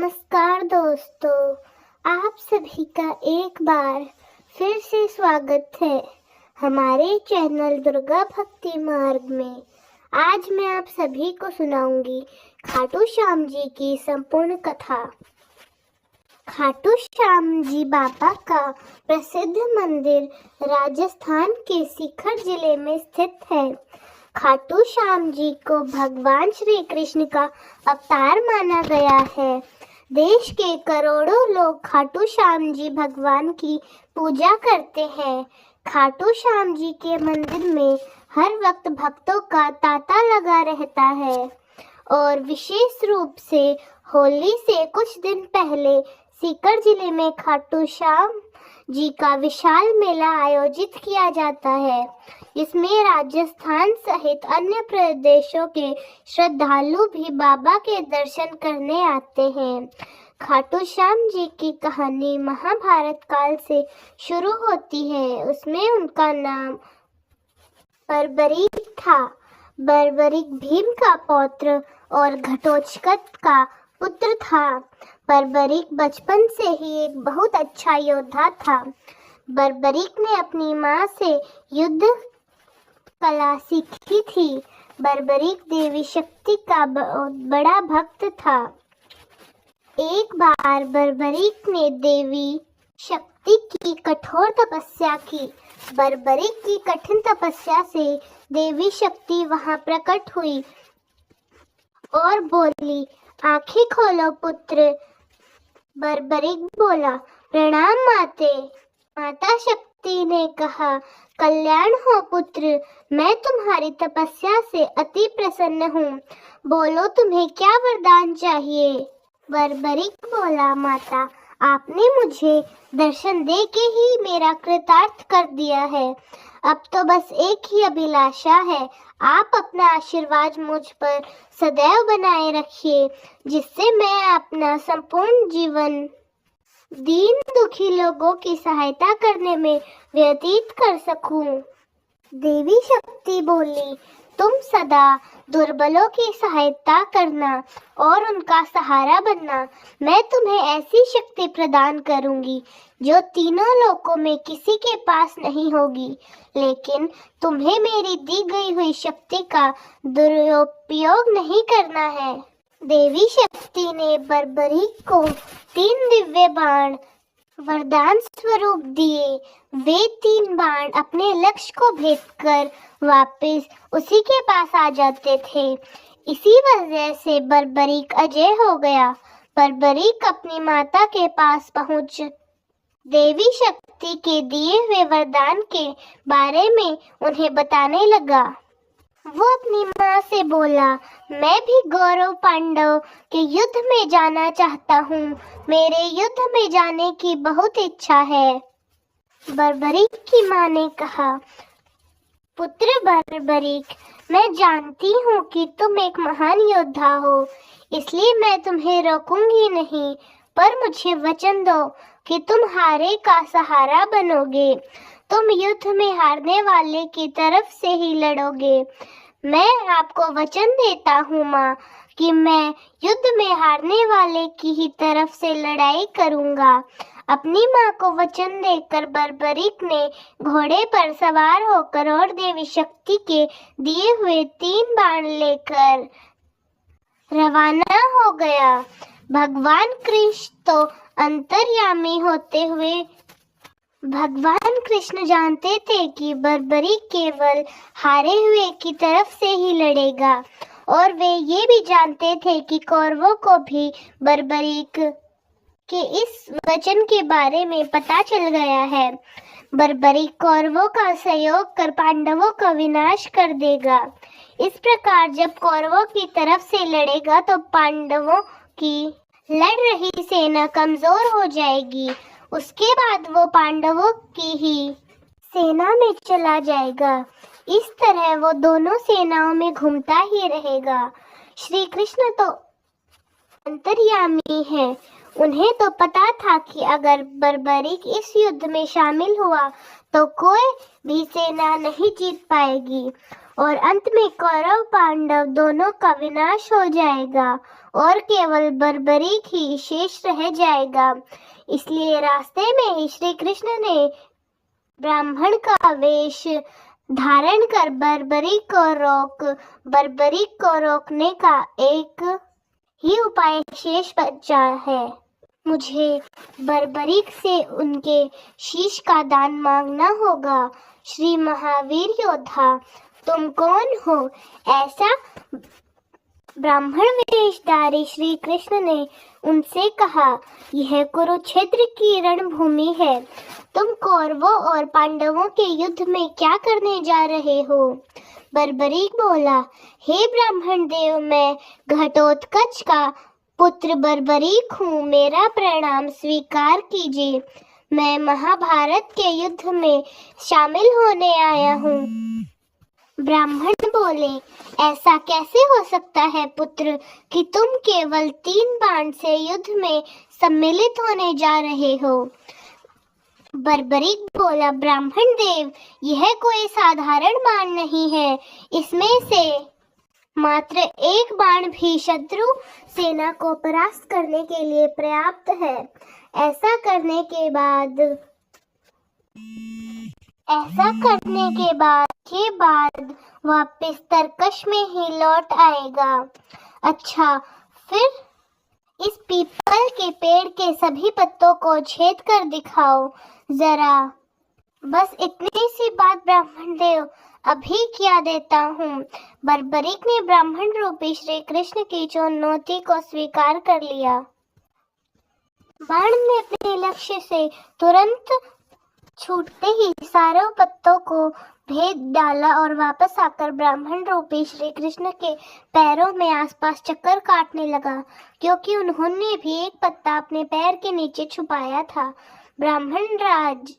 नमस्कार दोस्तों, आप सभी का एक बार फिर से स्वागत है हमारे चैनल दुर्गा भक्ति मार्ग में। आज मैं आप सभी को सुनाऊंगी खाटू श्याम जी की संपूर्ण कथा। खाटू श्याम जी बाबा का प्रसिद्ध मंदिर राजस्थान के सीकर जिले में स्थित है। खाटू श्याम जी को भगवान श्री कृष्ण का अवतार माना गया है। देश के करोड़ों लोग खाटू श्याम जी भगवान की पूजा करते हैं। खाटू श्याम जी के मंदिर में हर वक्त भक्तों का तांता लगा रहता है और विशेष रूप से होली से कुछ दिन पहले सीकर जिले में खाटू श्याम जी का विशाल मेला आयोजित किया जाता है, जिसमें राजस्थान सहित अन्य प्रदेशों के श्रद्धालु भी बाबा के दर्शन करने आते हैं। खाटू श्याम जी की कहानी महाभारत काल से शुरू होती है। उसमें उनका नाम बर्बरीक था। बर्बरीक भीम का पौत्र और घटोत्कच का पुत्र था। बर्बरीक बचपन से ही एक बहुत अच्छा योद्धा था। बर्बरीक ने अपनी माँ से युद्ध कला सीखी थी। बर्बरीक देवी शक्ति का बड़ा भक्त था। एक बार बर्बरीक ने देवी शक्ति की कठोर तपस्या की। बर्बरीक की कठिन तपस्या से देवी शक्ति वहां प्रकट हुई और बोली, आंखें खोलो पुत्र। बर्बरीक बोला, प्रणाम माते। माता शक्ति ने कहा, कल्याण हो पुत्र, मैं तुम्हारी तपस्या से अति प्रसन्न हूँ। बोलो तुम्हें क्या वरदान चाहिए। बर्बरीक बोला, माता आपने मुझे दर्शन दे के ही मेरा कृतार्थ कर दिया है। अब तो बस एक ही अभिलाषा है, आप अपना आशीर्वाद मुझ पर सदैव बनाए रखिए, जिससे मैं अपना संपूर्ण जीवन दीन दुखी लोगों की सहायता करने में व्यतीत कर सकूं। देवी शक्ति बोली, तुम सदा दुर्बलों की सहायता करना और उनका सहारा बनना। मैं तुम्हें ऐसी शक्ति प्रदान करूंगी जो तीनों लोकों में किसी के पास नहीं होगी, लेकिन तुम्हें मेरी दी गई हुई शक्ति का दुरुपयोग नहीं करना है। देवी शक्ति ने बर्बरीक को 3 दिव्य बाण वरदान स्वरूप दिए। वे 3 बाण अपने लक्ष्य को भेद कर वापस उसी के पास आ जाते थे। इसी वजह से बर्बरीक अजय हो गया। बर्बरीक अपनी माता के पास पहुंच देवी शक्ति के दिए हुए वरदान के बारे में उन्हें बताने लगा। वो अपनी माँ से बोला, मैं भी गौरव पांडव के युद्ध में जाना चाहता हूँ। मेरे युद्ध में जाने की बहुत इच्छा है। बर्बरीक की माँ ने कहा, पुत्र बर्बरीक, मैं जानती हूँ कि तुम एक महान योद्धा हो, इसलिए मैं तुम्हें रोकूंगी नहीं, पर मुझे वचन दो कि तुम हारे का सहारा बनोगे। तुम युद्ध में हारने वाले की तरफ से ही लड़ोगे। मैं आपको वचन देता हूँ माँ कि मैं युद्ध में हारने वाले की ही तरफ से लड़ाई करूँगा। अपनी माँ को वचन देकर बर्बरीक ने घोड़े पर सवार होकर और देवी शक्ति के दिए हुए 3 बाण लेकर रवाना हो गया। भगवान कृष्ण तो अंतर्यामी होते हुए भगवान कृष्ण जानते थे कि बर्बरीक केवल हारे हुए की तरफ से ही लड़ेगा, और वे ये भी जानते थे कि कौरवों को भी बर्बरीक के इस वचन के बारे में पता चल गया है। बर्बरीक कौरवों का सहयोग कर पांडवों का विनाश कर देगा। इस प्रकार जब कौरवों की तरफ से लड़ेगा तो पांडवों की लड़ रही सेना कमजोर हो जाएगी। उसके बाद वो पांडवों की ही सेना में चला जाएगा। इस तरह वो दोनों सेनाओं में घूमता ही रहेगा। श्री कृष्ण तो अंतर्यामी है। उन्हें तो पता था कि अगर बर्बरीक इस युद्ध में शामिल हुआ तो कोई भी सेना नहीं जीत पाएगी। और अंत में कौरव पांडव दोनों का विनाश हो जाएगा और केवल बर्बरीक ही शेष रह जाएगा। इसलिए रास्ते में ही श्री कृष्ण ने ब्राह्मण का वेश धारण कर बर्बरीक को रोकने का एक ही उपाय शेष बचा है। मुझे बर्बरीक से उनके शीश का दान मांगना होगा। श्री महावीर योद्धा, तुम कौन हो? ऐसा ब्राह्मण वेशधारी श्री कृष्ण ने उनसे कहा। यह कुरुक्षेत्र की रणभूमि है। तुम कौरवों और पांडवों के युद्ध में क्या करने जा रहे हो? बर्बरीक बोला, हे ब्राह्मण देव, मैं घटोत्कच का पुत्र बर्बरीक हूँ। मेरा प्रणाम स्वीकार कीजिए। मैं महाभारत के युद्ध में शामिल होने आया हूँ। ब्राह्मण बोले, ऐसा कैसे हो सकता है पुत्र कि तुम केवल 3 बाण से युद्ध में सम्मिलित होने जा रहे हो? बर्बरीक बोला, ब्राह्मण देव, यह कोई साधारण बाण नहीं है। इसमें से मात्र एक बाण भी शत्रु सेना को परास्त करने के लिए पर्याप्त है। ऐसा करने के बाद वापस तरकश में ही लौट आएगा। अच्छा, फिर इस पीपल के पेड़ के सभी पत्तों को छेद कर दिखाओ जरा। बस इतनी सी बात ब्राह्मण देव, अभी किया देता हूँ। बर्बरीक ने ब्राह्मण रूपी श्री कृष्ण की चुनौती को स्वीकार कर लिया। बाण ने अपने लक्ष्य से तुरंत छूटते ही सारों पत्तों को भेद डाला और वापस आकर ब्राह्मण रूपी श्री कृष्ण के पैरों में आसपास चक्कर काटने लगा, क्योंकि उन्होंने भी एक पत्ता अपने पैर के नीचे छुपाया था। ब्राह्मण राज,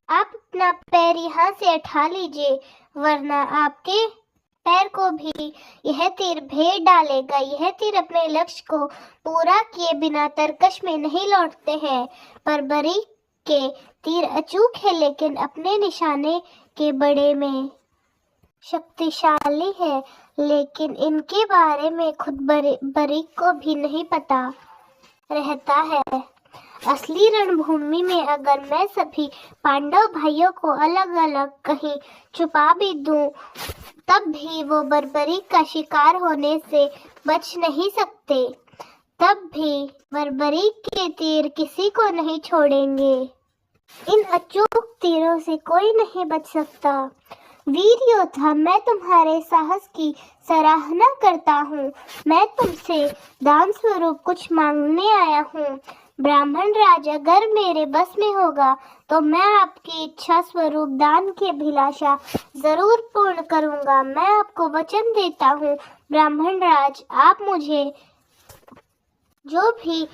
आप अपना पैर यहाँ से उठा लीजिए, वरना आपके पैर को भी यह तीर भेद डालेगा। यह तीर अपने लक्ष्य को पूरा किए बिना तरकश में नहीं लौटते हैं। बर्बरीक के तीर अचूक है, लेकिन अपने निशाने के बड़े में शक्तिशाली है। लेकिन इनके बारे में खुद बर्बरीक को भी नहीं पता रहता है। असली रणभूमि में अगर मैं सभी पांडव भाइयों को अलग अलग कहीं छुपा भी दूं, तब भी वो बर्बरीक का शिकार होने से बच नहीं सकते। तब भी बर्बरीक के तीर किसी को नहीं छोड़ेंगे। इन अचूक तीरों से कोई नहीं बच सकता। वीर योद्धा, मैं तुम्हारे साहस की सराहना करता हूँ। मैं तुमसे दान स्वरूप कुछ मांगने आया हूँ। ब्राह्मण राज, अगर मेरे बस में होगा तो मैं आपकी इच्छा स्वरूप दान की अभिलाषा जरूर पूर्ण करूंगा। मैं आपको वचन देता हूँ ब्राह्मण राज, आप मुझे जो भी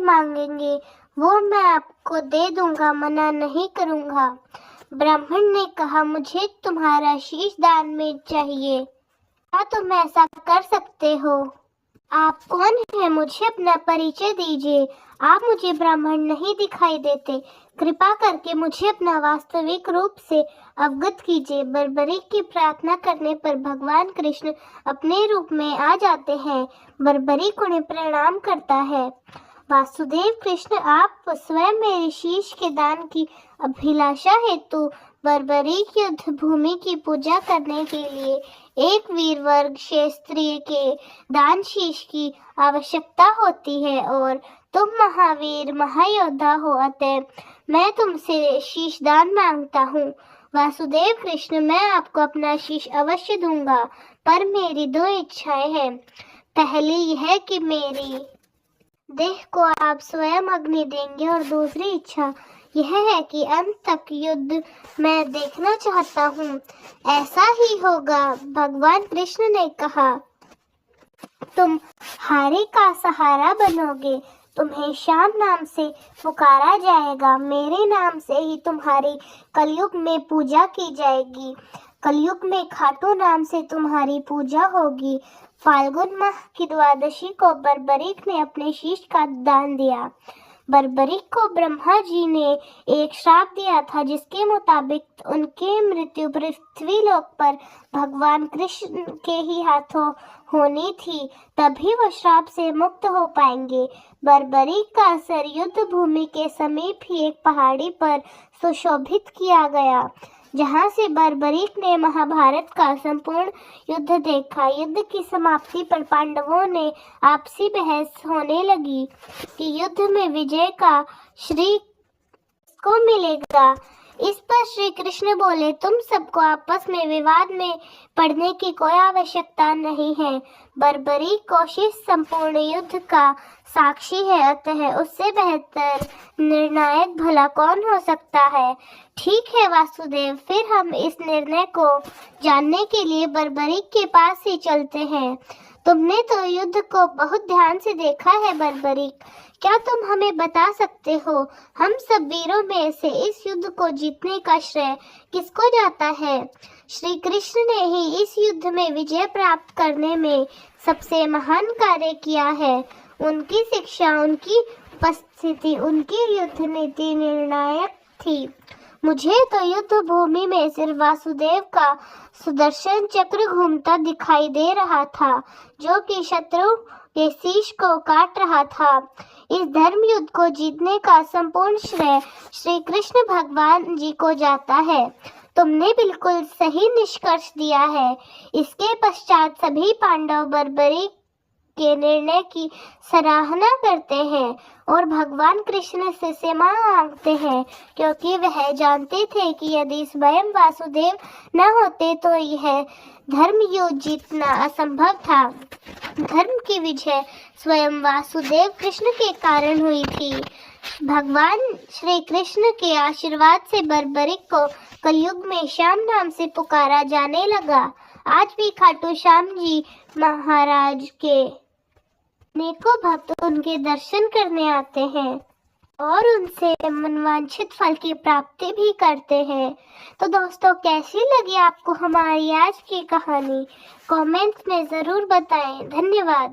मांगेंगे वो मैं आपको दे दूंगा, मना नहीं करूंगा। ब्राह्मण ने कहा, मुझे तुम्हारा शीश दान में चाहिए। क्या तुम ऐसा कर सकते हो? आप कौन हैं? मुझे अपना परिचय दीजिए। आप मुझे ब्राह्मण नहीं दिखाई देते। कृपा करके मुझे अपना वास्तविक रूप से अवगत कीजिए। बर्बरीक की प्रार्थना करने पर भगवान कृष्ण अपने रूप में आ जाते हैं। बर्बरीक उन्हें प्रणाम करता है। वासुदेव कृष्ण, आप स्वयं मेरे शीश के दान की अभिलाषा हेतु बर्बरीक युद्ध भूमि की पूजा करने के लिए एक वीर वर्ग क्षेत्रीय के दान शीश की आवश्यकता होती है, और तुम महावीर महायोद्धा हो, अतः मैं तुमसे शीश दान मांगता हूँ। वासुदेव कृष्ण, मैं आपको अपना शीश अवश्य दूंगा, पर मेरी 2 इच्छाएं हैं। पहली यह कि मेरी देह को आप स्वयं अग्नि देंगे, और दूसरी इच्छा यह है कि अंत तक युद्ध मैं देखना चाहता हूँ। ऐसा ही होगा। भगवान कृष्ण ने कहा, तुम हारे का सहारा बनोगे। तुम्हें श्याम नाम से पुकारा जाएगा। मेरे नाम से ही तुम्हारी कलयुग में पूजा की जाएगी। कलयुग में खाटू नाम से तुम्हारी पूजा होगी। फाल्गुन माह की द्वादशी को बर्बरीक ने अपने शीश का दान दिया। बर्बरीक को ब्रह्मा जी ने एक श्राप दिया था, जिसके मुताबिक उनकी मृत्यु पृथ्वी लोक पर भगवान कृष्ण के ही हाथों होनी थी, तभी वो श्राप से मुक्त हो पाएंगे। बर्बरीक का सिर युद्ध भूमि के समीप ही एक पहाड़ी पर सुशोभित किया गया, जहां से बर्बरीक ने महाभारत का संपूर्ण युद्ध देखा। युद्ध की समाप्ति पर पांडवों ने आपसी बहस होने लगी कि युद्ध में विजय का श्री को मिलेगा। इस पर श्री कृष्ण बोले, तुम सबको आपस में विवाद में पड़ने की कोई आवश्यकता नहीं है। बर्बरीक कोशिश संपूर्ण युद्ध का साक्षी है, अतः उससे बेहतर निर्णायक भला कौन हो सकता है। ठीक है वासुदेव, फिर हम इस निर्णय को जानने के लिए बर्बरीक के पास ही चलते हैं। तुमने तो युद्ध को बहुत ध्यान से देखा है बर्बरीक, क्या तुम हमें बता सकते हो, हम सब वीरों में से इस युद्ध को जीतने का श्रेय किसको जाता है? श्री कृष्ण ने ही इस युद्ध में विजय प्राप्त करने में सबसे महान कार्य किया है। उनकी शिक्षा, उनकी उपस्थिति, उनकी युद्ध नीति निर्णायक थी। मुझे तो युद्ध भूमि में सिर्फ वासुदेव का सुदर्शन चक्र घूमता दिखाई दे रहा था, जो कि शत्रु के शीश को काट रहा था। इस धर्म युद्ध को जीतने का संपूर्ण श्रेय श्री कृष्ण भगवान जी को जाता है। तुमने बिल्कुल सही निष्कर्ष दिया है। इसके पश्चात सभी पांडव बर्बरीक के निर्णय की सराहना करते हैं और भगवान कृष्ण से क्षमा मांगते हैं, क्योंकि वह जानते थे कि यदि स्वयं वासुदेव न होते तो यह धर्म युद्ध जीतना असंभव था। धर्म की विजय स्वयं वासुदेव कृष्ण के कारण हुई थी। भगवान श्री कृष्ण के आशीर्वाद से बर्बरीक को कलयुग में श्याम नाम से पुकारा जाने लगा। आज भी खाटू श्याम जी महाराज के अनेकों भक्त उनके दर्शन करने आते हैं और उनसे मनवांछित फल की प्राप्ति भी करते हैं। तो दोस्तों, कैसी लगी आपको हमारी आज की कहानी? कमेंट्स में ज़रूर बताएं। धन्यवाद।